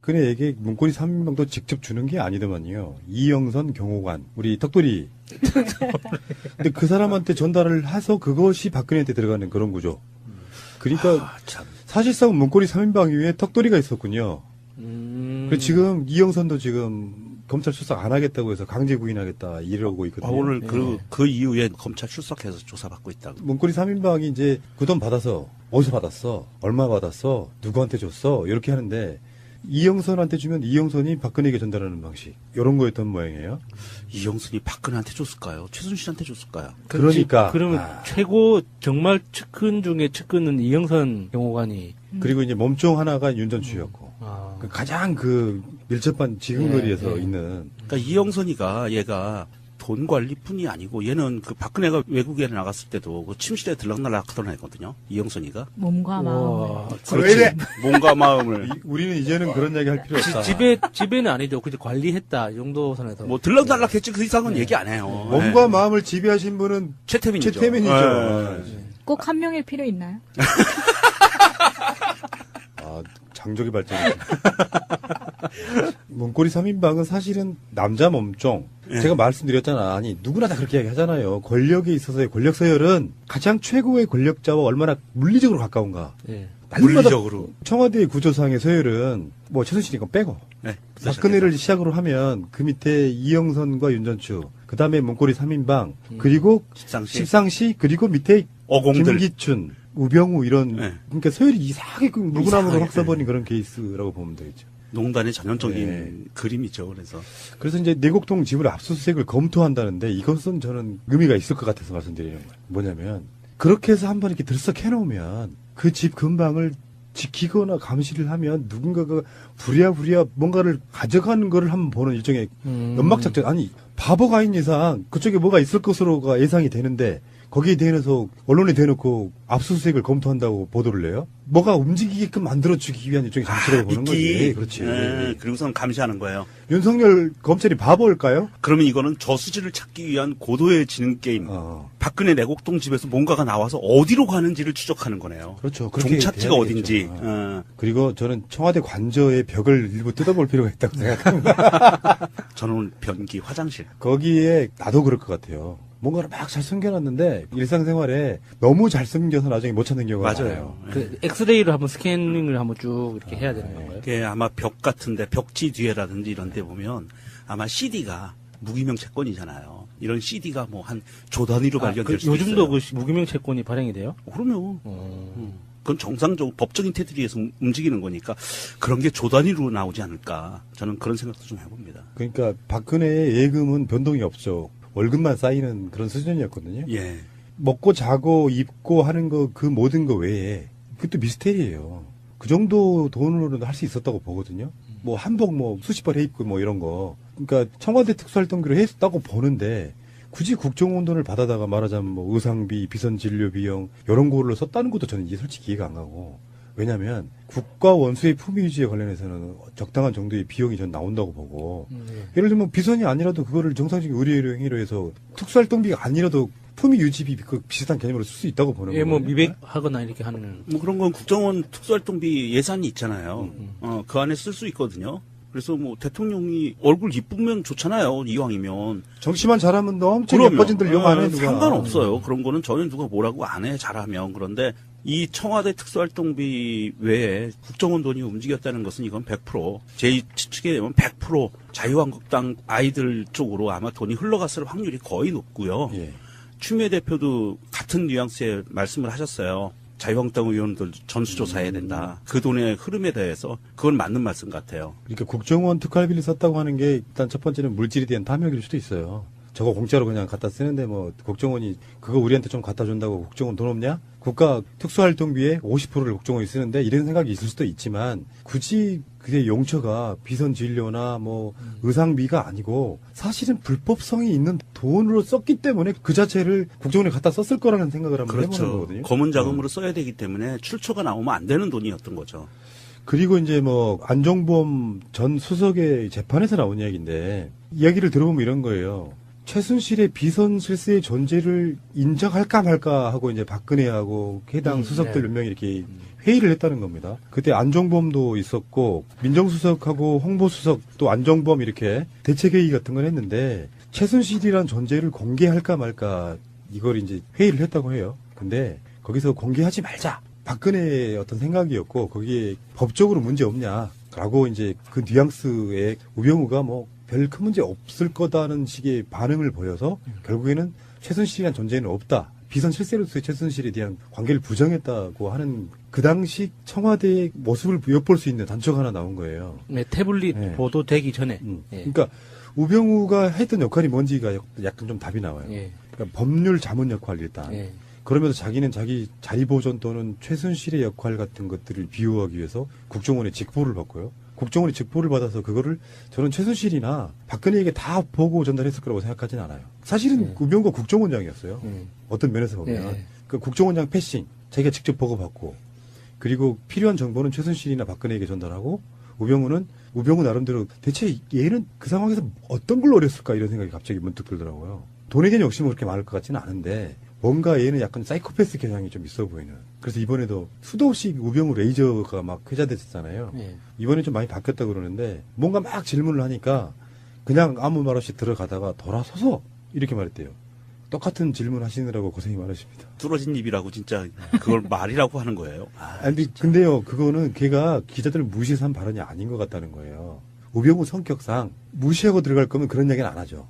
박근혜에게 문고리 3인방도 직접 주는 게 아니더만요. 이영선 경호관, 우리 턱돌이. 근데 그 사람한테 전달을 해서 그것이 박근혜한테 들어가는 그런 구조. 그러니까 사실상 문고리 3인방 위에 턱돌이가 있었군요. 그리고 지금 이영선도 지금 검찰 출석 안 하겠다고 해서 강제 구인하겠다 이러고 있거든요. 오늘 그 이후에 검찰 출석해서 조사받고 있다고. 문고리 3인방이 이제 그 돈 받아서 어디서 받았어? 얼마 받았어? 누구한테 줬어? 이렇게 하는데 이영선한테 주면 이영선이 박근혜에게 전달하는 방식. 이런 거였던 모양이에요. 이영선이 박근혜한테 줬을까요? 최순실한테 줬을까요? 그러니까. 그러면 최고 정말 측근 중에 측근은 이영선 경호관이. 그리고 이제 몸종 하나가 윤전추였고. 가장 그 밀접한 지근거리에서 있는. 그러니까 이영선이가 얘가 돈 관리뿐이 아니고 얘는 그 박근혜가 외국에 나갔을 때도 그 침실에 들락날락 하던 애거든요. 이영선이가. 몸과 마음을. 그렇지. 몸과 마음을. 우리는 이제는 그런 얘기 할 필요 없다. 집에는 아니죠. 그냥 관리했다. 이 정도 선에서. 뭐 들락날락 했지 그 이상은 얘기 안 해요. 몸과 마음을 지배하신 분은 최태민이죠. 최태민이죠. 꼭 한 명일 필요 있나요? 장족의 발전. 문고리 3인방은 사실은 남자 몸종. 제가 말씀드렸잖아. 아니, 누구나 다 그렇게 얘기하잖아요. 권력에 있어서의 권력 서열은 가장 최고의 권력자와 얼마나 물리적으로 가까운가. 물리적으로. 청와대의 구조상의 서열은 뭐 최순실이 건 빼고. 박근혜를 시작으로 하면 그 밑에 이영선과 윤전추, 그 다음에 문고리 3인방, 그리고 십상시, 그리고 밑에 어공들. 김기춘, 우병우 이런 그러니까 서열이 이상하게 물구나무로 확 써버린 그런 케이스라고 보면 되겠죠. 농단의 전형적인 그림이죠. 그래서 이제 내곡동 집을 압수수색을 검토한다는데 이것은 저는 의미가 있을 것 같아서 말씀드리는 거예요. 뭐냐면 그렇게 해서 한번 이렇게 들썩해놓으면 그 집 근방을 지키거나 감시를 하면 누군가가 부랴부랴 뭔가를 가져가는 거를 한번 보는 일종의 연막작전. 아니 바보가 아닌 이상 그쪽에 뭐가 있을 것으로가 예상이 되는데 거기에 대해서 언론에 대놓고 압수수색을 검토한다고 보도를 해요? 뭐가 움직이게끔 만들어주기 위한 일종의 장치라고 보는 거지. 그렇지. 그리고선 감시하는 거예요. 윤석열 검찰이 바보일까요? 그러면 이거는 저수지를 찾기 위한 고도의 지능 게임. 박근혜 내곡동 집에서 뭔가가 나와서 어디로 가는지를 추적하는 거네요. 그렇죠. 종착지가 어딘지. 그리고 저는 청와대 관저의 벽을 일부 뜯어볼 필요가 있다고 생각합니다. 저는 변기 화장실. 거기에 나도 그럴 것 같아요. 뭔가를 막 잘 숨겨놨는데 일상생활에 너무 잘 숨겨서 나중에 못 찾는 경우가 많아요. 그 엑스레이로 한번 스캐닝을 한번 쭉 이렇게 해야 되는 건가요? 그게 아마 벽 같은데 벽지 뒤에라든지 이런 데 보면 아마 CD가 무기명 채권이잖아요. 이런 CD가 뭐 한 조 단위로 발견될 수도 있어요. 요즘도 그 무기명 채권이 발행이 돼요? 그럼요. 그건 정상적으로 법적인 테두리에서 움직이는 거니까 그런 게 조 단위로 나오지 않을까. 저는 그런 생각도 좀 해봅니다. 그러니까 박근혜의 예금은 변동이 없죠. 월급만 쌓이는 그런 수준이었거든요. 예. 먹고 자고 입고 하는 거 그 모든 거 외에 그것도 미스테리예요. 그 정도 돈으로는 할 수 있었다고 보거든요. 뭐 한복 뭐 수십 벌 해입고 뭐 이런 거. 그러니까 청와대 특수활동비로 했다고 보는데 굳이 국정원 돈을 받아다가 말하자면 뭐 의상비, 비선 진료 비용 이런 거로 썼다는 것도 저는 이게 솔직히 이해가 안 가고. 왜냐하면 국가 원수의 품위 유지에 관련해서는 적당한 정도의 비용이 전 나온다고 보고 예를 들면 비선이 아니라도 그거를 정상적인 의료 행위로 해서 특수활동비가 아니라도 품위 유지비 그 비슷한 개념으로 쓸 수 있다고 보는 거예요. 뭐 미백하거나 이렇게 하는. 뭐 그런 건 국정원 특수활동비 예산이 있잖아요. 그 안에 쓸 수 있거든요. 그래서 뭐 대통령이 얼굴 이쁘면 좋잖아요. 이왕이면. 정치만 잘하면 엄청 예뻐진들 용 안 해 누가. 상관없어요. 그런 거는 전혀 누가 뭐라고 안 해. 잘하면. 그런데 이 청와대 특수활동비 외에 국정원 돈이 움직였다는 것은 이건 100% 제 추측에 되면 100% 자유한국당 아이들 쪽으로 아마 돈이 흘러갔을 확률이 거의 높고요. 추미애 대표도 같은 뉘앙스의 말씀을 하셨어요. 자유한국당 의원들 전수조사해야 된다. 그 돈의 흐름에 대해서 그건 맞는 말씀 같아요. 그러니까 국정원 특활비를 썼다고 하는 게 일단 첫 번째는 물질에 대한 탐욕일 수도 있어요. 저거 공짜로 그냥 갖다 쓰는데 뭐 국정원이 그거 우리한테 좀 갖다 준다고 국정원 돈 없냐? 국가 특수활동비의 50%를 국정원이 쓰는데 이런 생각이 있을 수도 있지만 굳이 그게 용처가 비선 진료나 뭐 의상비가 아니고 사실은 불법성이 있는 돈으로 썼기 때문에 그 자체를 국정원에 갖다 썼을 거라는 생각을 한번 해보는 거거든요. 검은 자금으로 써야 되기 때문에 출처가 나오면 안 되는 돈이었던 거죠. 그리고 이제 뭐 안종범 전 수석의 재판에서 나온 이야기인데 이야기를 들어보면 이런 거예요. 최순실의 비선 실세의 존재를 인정할까 말까 하고 이제 박근혜하고 해당 수석들 몇 명이 이렇게 회의를 했다는 겁니다. 그때 안종범도 있었고 민정수석하고 홍보수석 또 안종범 이렇게 대책회의 같은 걸 했는데 최순실이란 존재를 공개할까 말까 이걸 이제 회의를 했다고 해요. 근데 거기서 공개하지 말자. 박근혜의 어떤 생각이었고 거기에 법적으로 문제 없냐라고 이제 그 뉘앙스에 우병우가 뭐 별 큰 문제 없을 거다는 식의 반응을 보여서 결국에는 최순실이란 존재는 없다. 비선 실세로서의 최순실에 대한 관계를 부정했다고 하는 그 당시 청와대의 모습을 엿볼 수 있는 단초가 하나 나온 거예요. 네, 태블릿 네. 보도되기 전에. 예. 그러니까 우병우가 했던 역할이 뭔지가 약간 좀 답이 나와요. 예. 그러니까 법률 자문 역할 일단. 예. 그러면서 자기는 자기 자리 보존 또는 최순실의 역할 같은 것들을 비호하기 위해서 국정원의 직보를 받고요. 국정원의 직보를 받아서 그거를 저는 최순실이나 박근혜에게 다 보고 전달했을 거라고 생각하진 않아요. 사실은 우병우가 국정원장이었어요. 어떤 면에서 보면. 그 국정원장 패싱, 자기가 직접 보고받고 그리고 필요한 정보는 최순실이나 박근혜에게 전달하고 우병우 나름대로 대체 얘는 그 상황에서 어떤 걸 노렸을까 이런 생각이 갑자기 문득 들더라고요. 돈에겐 욕심은 그렇게 많을 것 같지는 않은데 뭔가 얘는 약간 사이코패스 경향이 좀 있어 보이는. 그래서 이번에도 수도 없이 우병우 레이저가 막 회자됐었잖아요. 예. 이번에 좀 많이 바뀌었다 그러는데 뭔가 막 질문을 하니까 그냥 아무 말 없이 들어가다가 돌아서서 이렇게 말했대요. 똑같은 질문 하시느라고 고생이 많으십니다. 뚫어진 입이라고 진짜 그걸 말이라고 하는 거예요. 아니 근데요 그거는 걔가 기자들을 무시해서 한 발언이 아닌 것 같다는 거예요. 우병우 성격상 무시하고 들어갈 거면 그런 얘기는 안 하죠.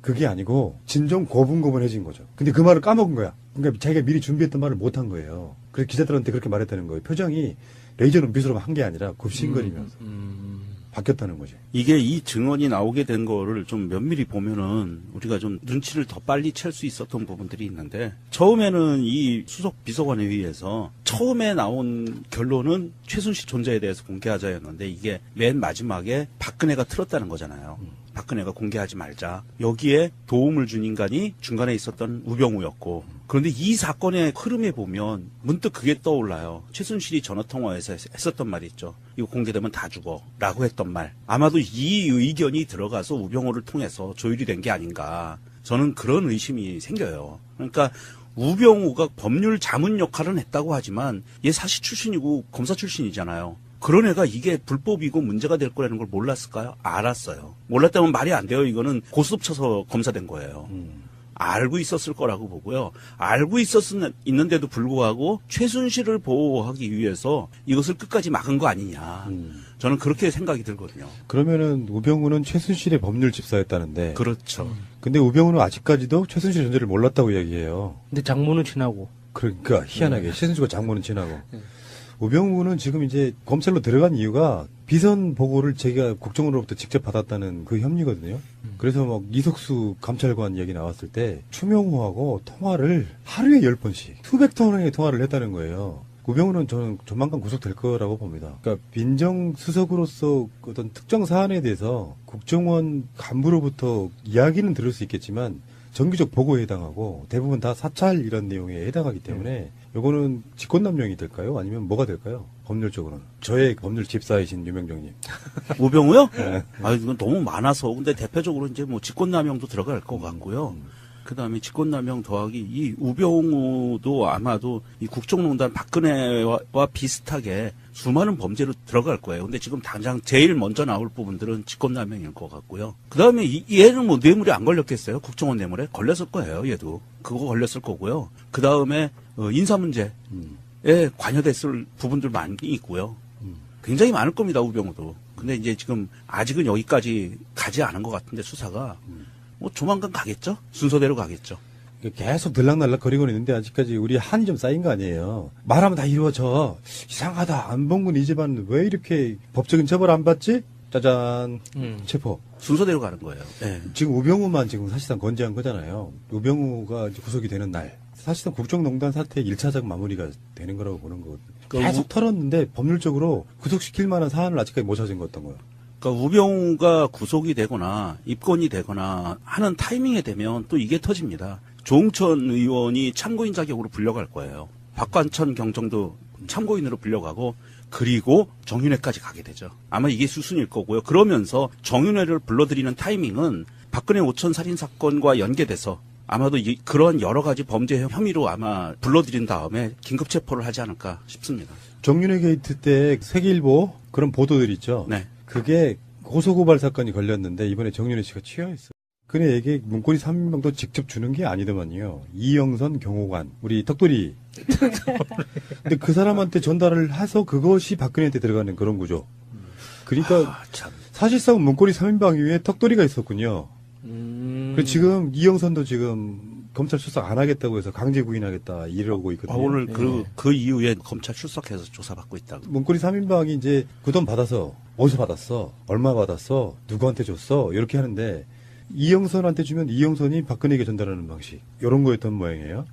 그게 아니고 진정 고분고분해진 거죠. 근데 그 말을 까먹은 거야. 그러니까 자기가 미리 준비했던 말을 못 한 거예요. 그래서 기자들한테 그렇게 말했다는 거예요. 표정이 레이저 눈빛으로 한 게 아니라 굽신거리면서 바뀌었다는 거지. 이게 이 증언이 나오게 된 거를 좀 면밀히 보면은 우리가 좀 눈치를 더 빨리 챌 수 있었던 부분들이 있는데 처음에는 이 수석 비서관에 의해서 처음에 나온 결론은 최순실 존재에 대해서 공개하자였는데 이게 맨 마지막에 박근혜가 틀었다는 거잖아요. 박근혜가 공개하지 말자. 여기에 도움을 준 인간이 중간에 있었던 우병우였고 그런데 이 사건의 흐름에 보면 문득 그게 떠올라요. 최순실이 전화통화에서 했었던 말이 있죠. 이거 공개되면 다 죽어 라고 했던 말. 아마도 이 의견이 들어가서 우병우를 통해서 조율이 된 게 아닌가. 저는 그런 의심이 생겨요. 그러니까 우병우가 법률 자문 역할은 했다고 하지만 얘 사시 출신이고 검사 출신이잖아요. 그런 애가 이게 불법이고 문제가 될 거라는 걸 몰랐을까요? 알았어요. 몰랐다면 말이 안 돼요. 이거는 고스톱 쳐서 검사된 거예요. 알고 있었을 거라고 보고요. 알고 있는데도 불구하고 최순실을 보호하기 위해서 이것을 끝까지 막은 거 아니냐. 저는 그렇게 생각이 들거든요. 그러면은 우병우는 최순실의 법률 집사였다는데. 그렇죠. 근데 우병우는 아직까지도 최순실의 존재를 몰랐다고 이야기해요. 근데 장모는 친하고. 그러니까 희한하게 최순실과 장모는 친하고. 우병우는 지금 이제 검찰로 들어간 이유가 비선 보고를 제가 국정원으로부터 직접 받았다는 그 혐의거든요. 그래서 막 이석수 감찰관 얘기 나왔을 때 추명호하고 통화를 하루에 10번씩 수백 통화의 통화를 했다는 거예요. 우병우는 저는 조만간 구속될 거라고 봅니다. 그러니까 민정수석으로서 어떤 특정 사안에 대해서 국정원 간부로부터 이야기는 들을 수 있겠지만 정기적 보고에 해당하고 대부분 다 사찰 이런 내용에 해당하기 때문에 요거는 직권남용이 될까요? 아니면 뭐가 될까요? 법률적으로는. 저의 법률 집사이신 유명정님. 우병우요? 아, 이건 너무 많아서. 근데 대표적으로 이제 뭐 직권남용도 들어갈 것 같고요. 그 다음에 직권남용 더하기 이 우병우도 아마도 이 국정농단 박근혜와 비슷하게 수많은 범죄로 들어갈 거예요. 근데 지금 당장 제일 먼저 나올 부분들은 직권남용일 것 같고요. 그 다음에 얘는 뭐 뇌물이 안 걸렸겠어요? 국정원 뇌물에? 걸렸을 거예요, 얘도. 그거 걸렸을 거고요. 그 다음에 인사 문제에 관여됐을 부분들 많이 있고요. 굉장히 많을 겁니다, 우병우도. 근데 이제 지금 아직은 여기까지 가지 않은 것 같은데 수사가 뭐 조만간 가겠죠? 순서대로 가겠죠. 계속 들락날락 거리고 있는데 아직까지 우리 한이 좀 쌓인 거 아니에요. 말하면 다 이루어져. 이상하다. 안봉근 이 집안은 왜 이렇게 법적인 처벌 안 받지? 짜잔. 체포. 순서대로 가는 거예요. 네. 지금 우병우만 지금 사실상 건재한 거잖아요. 우병우가 이제 구속이 되는 날. 사실상 국정농단 사태의 1차적 마무리가 되는 거라고 보는 거거든요. 계속 털었는데 법률적으로 구속시킬 만한 사안을 아직까지 못 찾은 거 어떤 거예요? 그러니까 우병우가 구속이 되거나 입건이 되거나 하는 타이밍에 되면 또 이게 터집니다. 조응천 의원이 참고인 자격으로 불려갈 거예요. 박관천 경정도 참고인으로 불려가고 그리고 정윤회까지 가게 되죠. 아마 이게 수순일 거고요. 그러면서 정윤회를 불러들이는 타이밍은 박근혜 오천 살인 사건과 연계돼서 아마도 그런 여러 가지 범죄 혐의로 아마 불러들인 다음에 긴급 체포를 하지 않을까 싶습니다. 정윤회 게이트 때 세계일보 그런 보도들 있죠. 네. 그게 고소고발 사건이 걸렸는데 이번에 정윤회 씨가 취하했어요. 그네에게 문고리 3인방도 직접 주는 게 아니더만요. 이영선 경호관, 우리 턱돌이. 근데 그 사람한테 전달을 해서 그것이 박근혜한테 들어가는 그런 구조. 그러니까 참. 사실상 문고리 3인방 위에 턱돌이가 있었군요. 그리고 지금 이영선도 지금 검찰 출석 안 하겠다고 해서 강제 구인하겠다 이러고 있거든요. 오늘 그 이후에 검찰 출석해서 조사받고 있다고. 문고리 3인방이 이제 그 돈 받아서 어디서 받았어? 얼마 받았어? 누구한테 줬어? 이렇게 하는데 이영선한테 주면 이영선이 박근혜에게 전달하는 방식. 이런 거였던 모양이에요.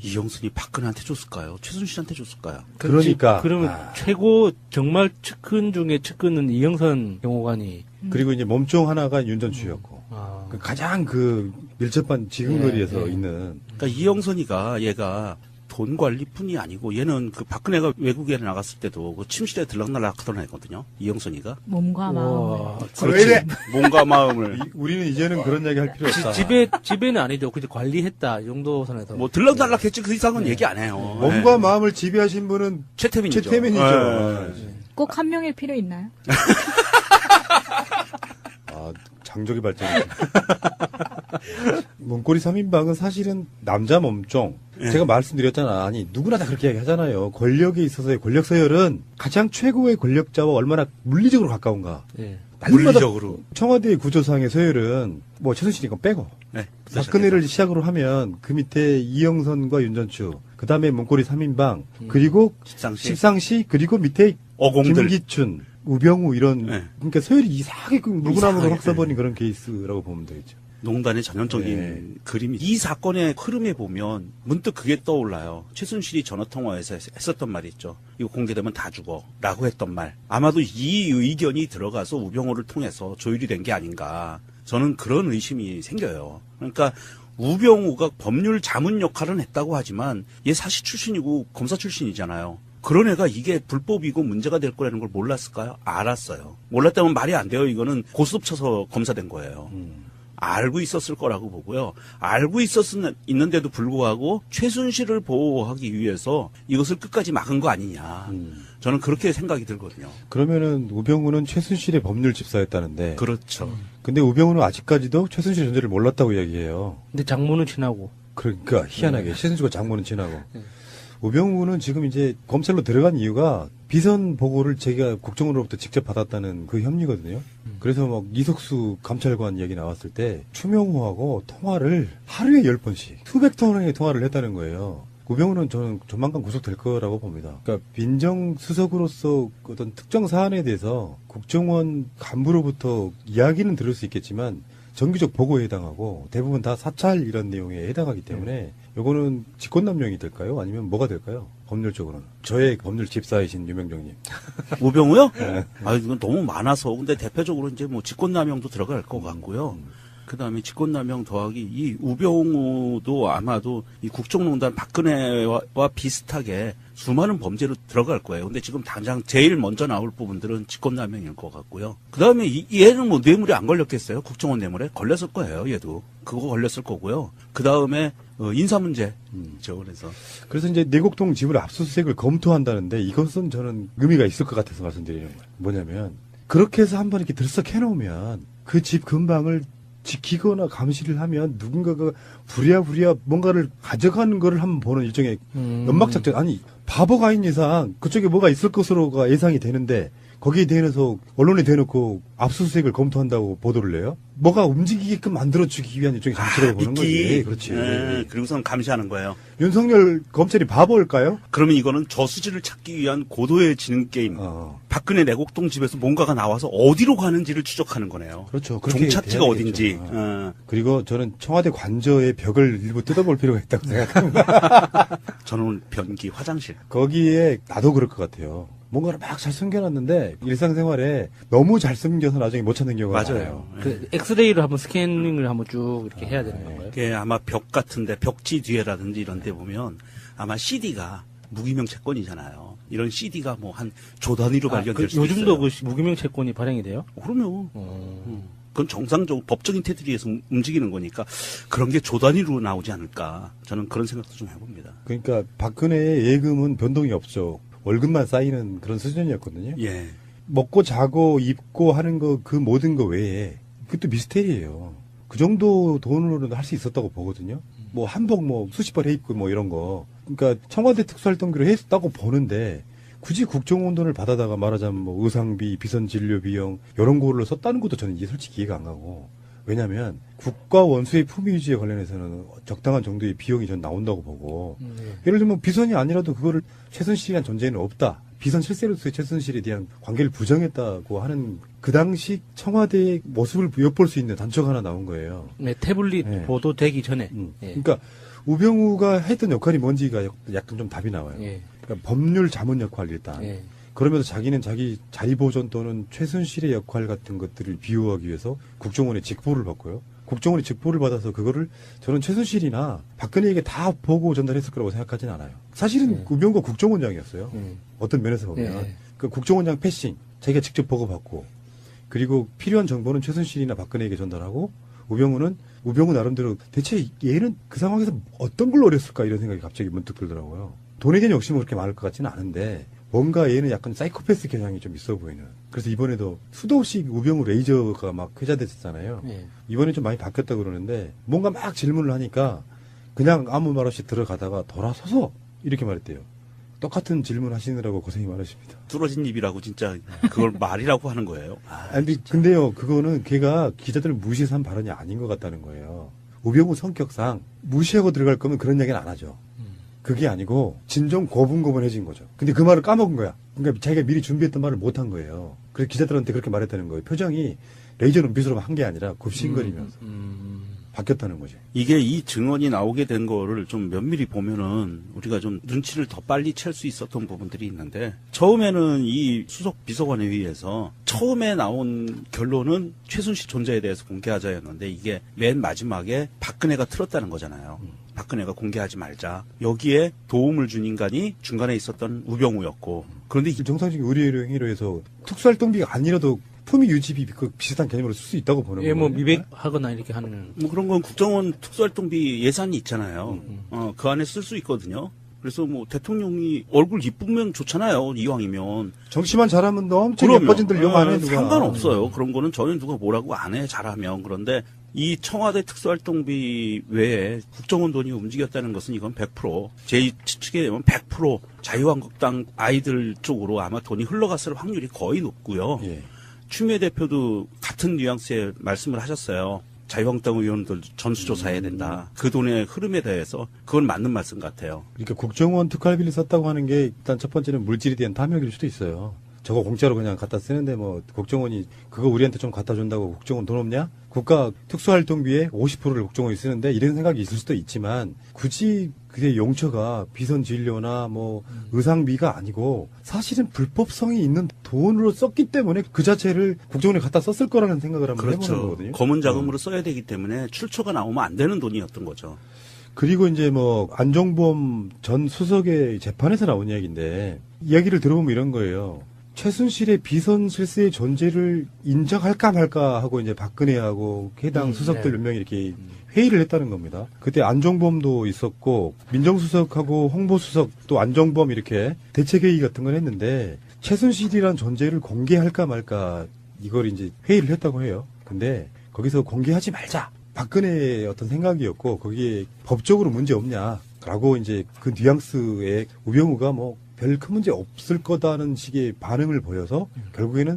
이영순이 박근혜한테 줬을까요? 최순실한테 줬을까요? 그러니까. 그러면 최고 정말 측근 중에 측근은 이영선 경호관이. 그리고 이제 몸종 하나가 윤전추였고. 그 가장 그 밀접한 지근거리에서 있는. 그러니까 이영선이가 얘가 돈 관리뿐이 아니고 얘는 그 박근혜가 외국에 나갔을 때도 그 침실에 들락날락 하던 애거든요. 이영선이가. 몸과 마음을. 왜 이래? 몸과 마음을. 우리는 이제는 그런 얘기 할 필요 없다. 집에는 아니죠. 그냥 관리했다. 이 정도 선에서. 뭐 들락날락 했지 그 이상은 얘기 안 해요. 몸과 마음을 지배하신 분은 최태민이죠. 최태민이죠. 꼭 한 명일 필요 있나요? 아, 장족의 발전. 문고리 3인방은 사실은 남자 몸종. 제가 말씀드렸잖아. 아니, 누구나 다 그렇게 얘기하잖아요. 권력에 있어서의 권력 서열은 가장 최고의 권력자와 얼마나 물리적으로 가까운가. 예. 물리적으로. 청와대의 구조상의 서열은 뭐 최순실이 건 빼고. 네. 박근혜를 시작으로 하면 그 밑에 이영선과 윤전추, 그 다음에 문고리 3인방, 그리고 십상시, 그리고 밑에 어공들. 김기춘, 우병우 이런 네. 그러니까 서열이 이상하게 물구나무로 이상하게, 확 써버린 그런 케이스라고 보면 되겠죠. 농단의 전형적인 네. 그림이 이 사건의 흐름에 보면 문득 그게 떠올라요. 최순실이 전화통화에서 했었던 말이 있죠. 이거 공개되면 다 죽어 라고 했던 말. 아마도 이 의견이 들어가서 우병우를 통해서 조율이 된 게 아닌가. 저는 그런 의심이 생겨요. 그러니까 우병우가 법률 자문 역할은 했다고 하지만 얘 사시 출신이고 검사 출신이잖아요. 그런 애가 이게 불법이고 문제가 될 거라는 걸 몰랐을까요? 알았어요. 몰랐다면 말이 안 돼요. 이거는 고스톱 쳐서 검사된 거예요. 알고 있었을 거라고 보고요. 알고 있는데도 불구하고 최순실을 보호하기 위해서 이것을 끝까지 막은 거 아니냐. 저는 그렇게 생각이 들거든요. 그러면은 우병우는 최순실의 법률 집사였다는데. 그렇죠. 근데 우병우는 아직까지도 최순실 존재를 몰랐다고 이야기해요. 근데 장모는 친하고. 그러니까 희한하게 최순실과 장모는 친하고. 우병우는 지금 이제 검찰로 들어간 이유가 비선 보고를 제가 국정원으로부터 직접 받았다는 그 혐의거든요. 그래서 막 이석수 감찰관 얘기 나왔을 때 추명호하고 통화를 하루에 10번씩 수백 통화의 통화를 했다는 거예요. 우병우는 저는 조만간 구속될 거라고 봅니다. 그러니까 민정수석으로서 어떤 특정 사안에 대해서 국정원 간부로부터 이야기는 들을 수 있겠지만 정기적 보고에 해당하고 대부분 다 사찰 이런 내용에 해당하기 때문에 요거는 직권남용이 될까요? 아니면 뭐가 될까요? 법률적으로는. 저의 법률 집사이신 유명정님. 우병우요? 아, 이건 너무 많아서. 근데 대표적으로 이제 뭐 직권남용도 들어갈 것 같고요. 그 다음에 직권남용 더하기 이 우병우도 아마도 이 국정농단 박근혜와 비슷하게 수많은 범죄로 들어갈 거예요. 근데 지금 당장 제일 먼저 나올 부분들은 직권남용일 것 같고요. 그 다음에 얘는 뭐 뇌물이 안 걸렸겠어요? 국정원 뇌물에? 걸렸을 거예요, 얘도. 그거 걸렸을 거고요. 그 다음에 인사 문제. 그래서 이제 내곡동 집을 압수수색을 검토한다는데 이것은 저는 의미가 있을 것 같아서 말씀드리는 거예요. 뭐냐면 그렇게 해서 한번 이렇게 들썩 해놓으면 그 집 근방을 지키거나 감시를 하면 누군가가 부랴부랴 뭔가를 가져가는 거를 한번 보는 일종의 연막작전. 아니 바보가 아닌 이상 그쪽에 뭐가 있을 것으로가 예상이 되는데 거기에 대해서 언론에 대놓고 압수수색을 검토한다고 보도를 해요? 뭐가 움직이게끔 만들어주기 위한 일종의 감시라고 보는 거지. 그렇지. 그리고선 감시하는 거예요. 윤석열 검찰이 바보일까요? 그러면 이거는 저수지를 찾기 위한 고도의 지능 게임. 박근혜 내곡동 집에서 뭔가가 나와서 어디로 가는지를 추적하는 거네요. 그렇죠. 종착지가 어딘지. 그리고 저는 청와대 관저의 벽을 일부 뜯어볼 필요가 있다고 생각합니다. 저는 변기 화장실. 거기에 나도 그럴 것 같아요. 뭔가를 막 잘 숨겨놨는데 일상생활에 너무 잘 숨겨서 나중에 못 찾는 경우가 많아요. 그 엑스레이로 한번 스캐닝을 한번 쭉 이렇게 해야 되는 건가요? 그게 아마 벽 같은데 벽지 뒤에라든지 이런 데 보면 아마 CD가 무기명 채권이잖아요. 이런 CD가 뭐 한 조 단위로 발견될 수 있어요. 요즘도 그 무기명 채권이 발행이 돼요? 그러면 그건 정상적으로 법적인 테두리에서 움직이는 거니까 그런 게 조단위로 나오지 않을까. 저는 그런 생각도 좀 해봅니다. 그러니까 박근혜의 예금은 변동이 없죠. 월급만 쌓이는 그런 수준이었거든요. 예. 먹고 자고 입고 하는 거 그 모든 거 외에 그것도 미스테리예요. 그 정도 돈으로는 할 수 있었다고 보거든요. 뭐 한복 뭐 수십 벌 해입고 뭐 이런 거. 그러니까 청와대 특수활동비로 했다고 보는데 굳이 국정원 돈을 받아다가 말하자면 뭐 의상비, 비선 진료 비용 이런 거를 썼다는 것도 저는 이게 솔직히 이해가 안 가고. 왜냐하면 국가 원수의 품위 유지에 관련해서는 적당한 정도의 비용이 전 나온다고 보고. 예를 들면 비선이 아니라도 그거를 최순실이란 존재는 없다. 비선 실세로서의 최순실에 대한 관계를 부정했다고 하는 그 당시 청와대의 모습을 엿볼 수 있는 단초가 하나 나온 거예요. 네, 태블릿 네. 보도되기 전에. 예. 그러니까 우병우가 했던 역할이 뭔지가 약간 좀 답이 나와요. 예. 그러니까 법률 자문 역할 일단. 예. 그러면서 자기는 자기 자리보존 또는 최순실의 역할 같은 것들을 비유하기 위해서 국정원의 직보를 받고요. 국정원이 직보를 받아서 그거를 저는 최순실이나 박근혜에게 다 보고 전달했을 거라고 생각하진 않아요. 사실은 예. 우병우가 국정원장이었어요. 예. 어떤 면에서 보면. 예. 그 국정원장 패싱 자기가 직접 보고받고 그리고 필요한 정보는 최순실이나 박근혜에게 전달하고 우병우 나름대로 대체 얘는 그 상황에서 어떤 걸 노렸을까 이런 생각이 갑자기 문득 들더라고요. 돈에 대한 욕심은 그렇게 많을 것 같지는 않은데 뭔가 얘는 약간 사이코패스 경향이 좀 있어 보이는. 그래서 이번에도 수도 없이 우병우 레이저가 막 회자됐었잖아요. 예. 이번에 좀 많이 바뀌었다 그러는데 뭔가 막 질문을 하니까 그냥 아무 말 없이 들어가다가 돌아서서 이렇게 말했대요. 똑같은 질문 하시느라고 고생이 많으십니다. 뚫어진 입이라고 진짜 그걸 말이라고 하는 거예요. 근데요, 그거는 걔가 기자들을 무시해서 한 발언이 아닌 것 같다는 거예요. 우병우 성격상 무시하고 들어갈 거면 그런 얘기는 안 하죠. 그게 아니고 진정 고분고분해진 거죠. 근데 그 말을 까먹은 거야. 그러니까 자기가 미리 준비했던 말을 못 한 거예요. 그래서 기자들한테 그렇게 말했다는 거예요. 표정이 레이저 눈빛으로 한 게 아니라 굽신거리면서 바뀌었다는 거죠. 이게 이 증언이 나오게 된 거를 좀 면밀히 보면은 우리가 좀 눈치를 더 빨리 챌 수 있었던 부분들이 있는데 처음에는 이 수석 비서관 회의에서 처음에 나온 결론은 최순실 존재에 대해서 공개하자였는데 이게 맨 마지막에 박근혜가 틀었다는 거잖아요. 박근혜가 공개하지 말자. 여기에 도움을 준 인간이 중간에 있었던 우병우였고 그런데 정상적인 의료 행위로 해서 특수활동비가 아니라도 품위 유지비 그 비슷한 개념으로 쓸 수 있다고 보는 예, 거예요. 뭐 미백하거나 이렇게 하는. 뭐 그런 건 국정원 특수활동비 예산이 있잖아요. 그 안에 쓸 수 있거든요. 그래서 뭐 대통령이 얼굴 이쁘면 좋잖아요. 이왕이면. 정치만 잘하면 너 엄청 그럼요. 예뻐진들 용 안 해 누가. 상관없어요. 그런 거는 저는 누가 뭐라고 안 해 잘하면. 그런데 이 청와대 특수활동비 외에 국정원 돈이 움직였다는 것은 이건 100% 제 추측에 되면 100% 자유한국당 아이들 쪽으로 아마 돈이 흘러갔을 확률이 거의 높고요. 예. 추미애 대표도 같은 뉘앙스의 말씀을 하셨어요. 자유한국당 의원들 전수조사해야 된다. 그 돈의 흐름에 대해서 그건 맞는 말씀 같아요. 그러니까 국정원 특활비를 썼다고 하는 게 일단 첫 번째는 물질에 대한 탐욕일 수도 있어요. 저거 공짜로 그냥 갖다 쓰는데 뭐 국정원이 그거 우리한테 좀 갖다 준다고 국정원 돈 없냐? 국가 특수활동비의 50%를 국정원이 쓰는데 이런 생각이 있을 수도 있지만 굳이 그게 용처가 비선 진료나 뭐 의상비가 아니고 사실은 불법성이 있는 돈으로 썼기 때문에 그 자체를 국정원에 갖다 썼을 거라는 생각을 한번 해보는 그렇죠. 거거든요. 검은 자금으로 써야 되기 때문에 출처가 나오면 안 되는 돈이었던 거죠. 그리고 이제 뭐 안종범 전 수석의 재판에서 나온 이야기인데 이야기를 들어보면 이런 거예요. 최순실의 비선 실세의 존재를 인정할까 말까 하고 이제 박근혜하고 해당 수석들 몇 명이 이렇게 회의를 했다는 겁니다. 그때 안종범도 있었고 민정수석하고 홍보수석 또 안종범 이렇게 대책회의 같은 걸 했는데 최순실이란 존재를 공개할까 말까 이걸 이제 회의를 했다고 해요. 근데 거기서 공개하지 말자. 박근혜의 어떤 생각이었고 거기에 법적으로 문제 없냐라고 이제 그 뉘앙스에 우병우가 뭐 별 큰 문제 없을 거다는 식의 반응을 보여서 결국에는